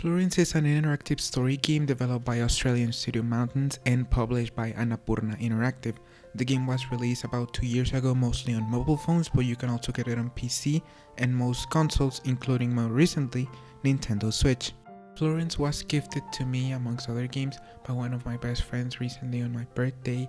Florence is an interactive story game developed by Australian studio Mountains and published by Annapurna Interactive. The game was released about 2 years ago, mostly on mobile phones, but you can also get it on PC and most consoles, including more recently, Nintendo Switch. Florence was gifted to me, amongst other games, by one of my best friends recently on my birthday,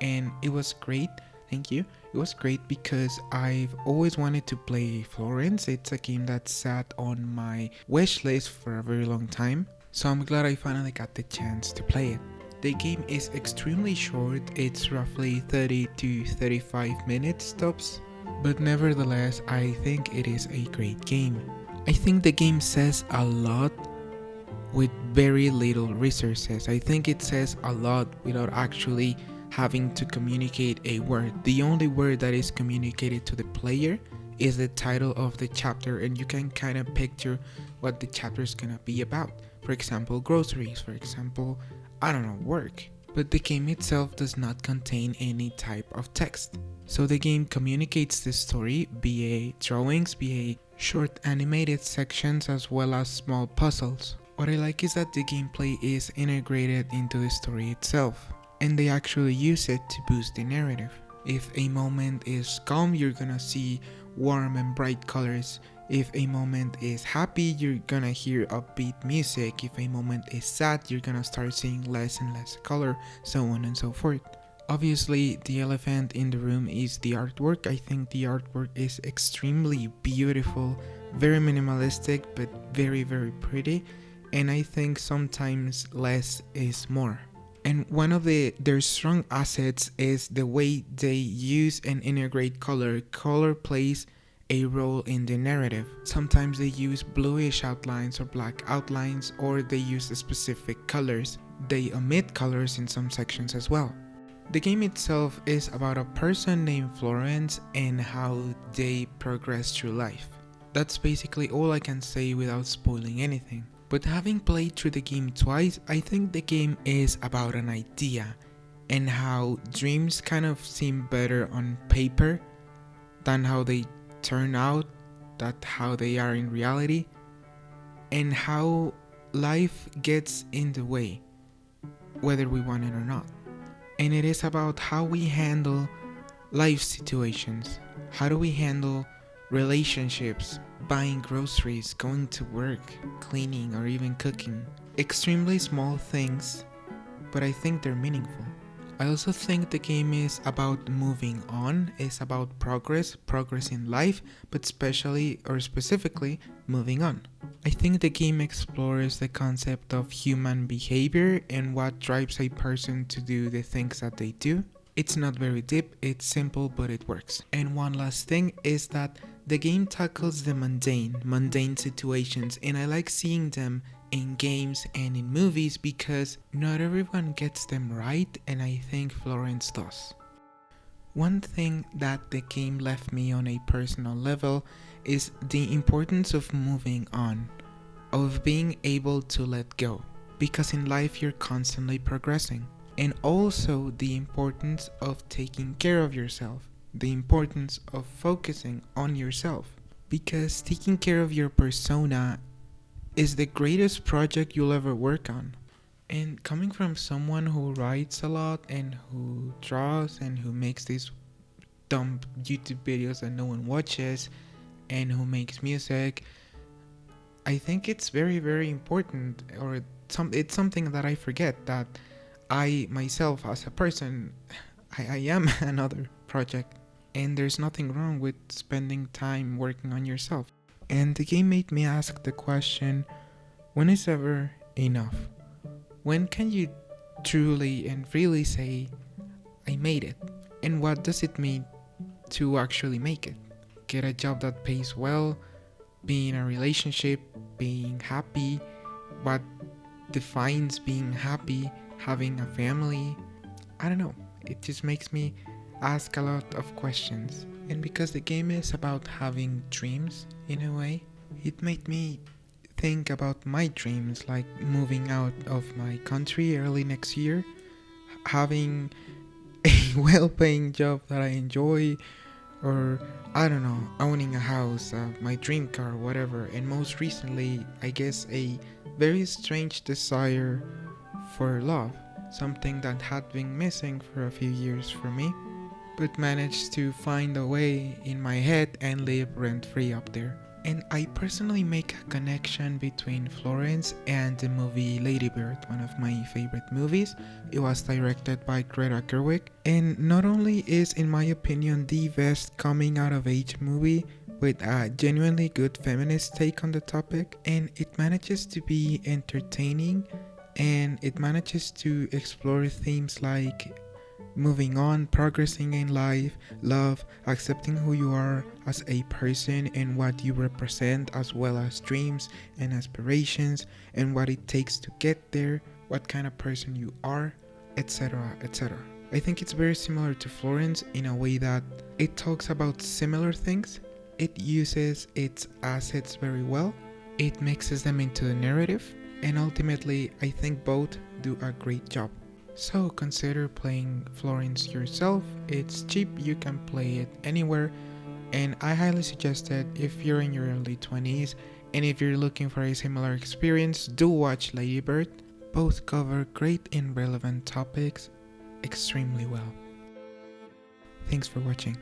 and it was great. Thank you. It was great because I've always wanted to play Florence. It's a game that sat on my wish list for a very long time, so I'm glad I finally got the chance to play it. The game is extremely short, it's roughly 30 to 35 minutes tops, but nevertheless I think it is a great game. I think the game says a lot with very little resources. I think it says a lot without actually having to communicate a word. The only word that is communicated to the player is the title of the chapter, and you can kind of picture what the chapter is gonna be about. For example, groceries, for example, I don't know, work. But the game itself does not contain any type of text. So the game communicates the story via drawings, via short animated sections, as well as small puzzles. What I like is that the gameplay is integrated into the story itself, and they actually use it to boost the narrative. If a moment is calm, you're gonna see warm and bright colors. If a moment is happy, you're gonna hear upbeat music. If a moment is sad, you're gonna start seeing less and less color, so on and so forth. Obviously, the elephant in the room is the artwork. I think the artwork is extremely beautiful, very minimalistic, but very, very pretty. And I think sometimes less is more. And one of their strong assets is the way they use and integrate color. Color plays a role in the narrative. Sometimes they use bluish outlines or black outlines, or they use specific colors. They omit colors in some sections as well. The game itself is about a person named Florence and how they progress through life. That's basically all I can say without spoiling anything. But having played through the game twice, I think the game is about an idea and how dreams kind of seem better on paper than how they turn out, that how they are in reality, and how life gets in the way, whether we want it or not. And it is about how we handle life situations. How do we handle relationships, buying groceries, going to work, cleaning, or even cooking? Extremely small things, but I think they're meaningful. I also think the game is about moving on, it's about progress in life, but specifically moving on. I think the game explores the concept of human behavior and what drives a person to do the things that they do. It's not very deep, it's simple, but it works. And one last thing is that the game tackles the mundane situations, and I like seeing them in games and in movies because not everyone gets them right, and I think Florence does. One thing that the game left me on a personal level is the importance of moving on, of being able to let go, because in life you're constantly progressing. And also the importance of taking care of yourself, the importance of focusing on yourself, because taking care of your persona is the greatest project you'll ever work on. And coming from someone who writes a lot and who draws and who makes these dumb YouTube videos that no one watches and who makes music, I think it's very, very important, or it's something that I forget, that I myself as a person, I am another project, and there's nothing wrong with spending time working on yourself. And the game made me ask the question, when is ever enough? When can you truly and really say, I made it? And what does it mean to actually make it? Get a job that pays well, be in a relationship, being happy, what defines being happy, having a family? I don't know, it just makes me ask a lot of questions. And because the game is about having dreams in a way, it made me think about my dreams, like moving out of my country early next year, having a well-paying job that I enjoy, or I don't know, owning a house, my dream car, whatever. And most recently, I guess a very strange desire for love, something that had been missing for a few years for me, but managed to find a way in my head and live rent free up there. And I personally make a connection between Florence and the movie Lady Bird, one of my favorite movies. It was directed by Greta Gerwig, and not only is, in my opinion, the best coming out of age movie with a genuinely good feminist take on the topic, and it manages to be entertaining, and it manages to explore themes like moving on, progressing in life, love, accepting who you are as a person and what you represent, as well as dreams and aspirations and what it takes to get there, what kind of person you are, etc. etc. I think it's very similar to Florence in a way that it talks about similar things. It uses its assets very well, it mixes them into the narrative, and ultimately I think both do a great job. So consider playing Florence yourself. It's cheap, you can play it anywhere, and I highly suggest it if you're in your early 20s and if you're looking for a similar experience, do watch Lady Bird. Both cover great and relevant topics extremely well. Thanks for watching.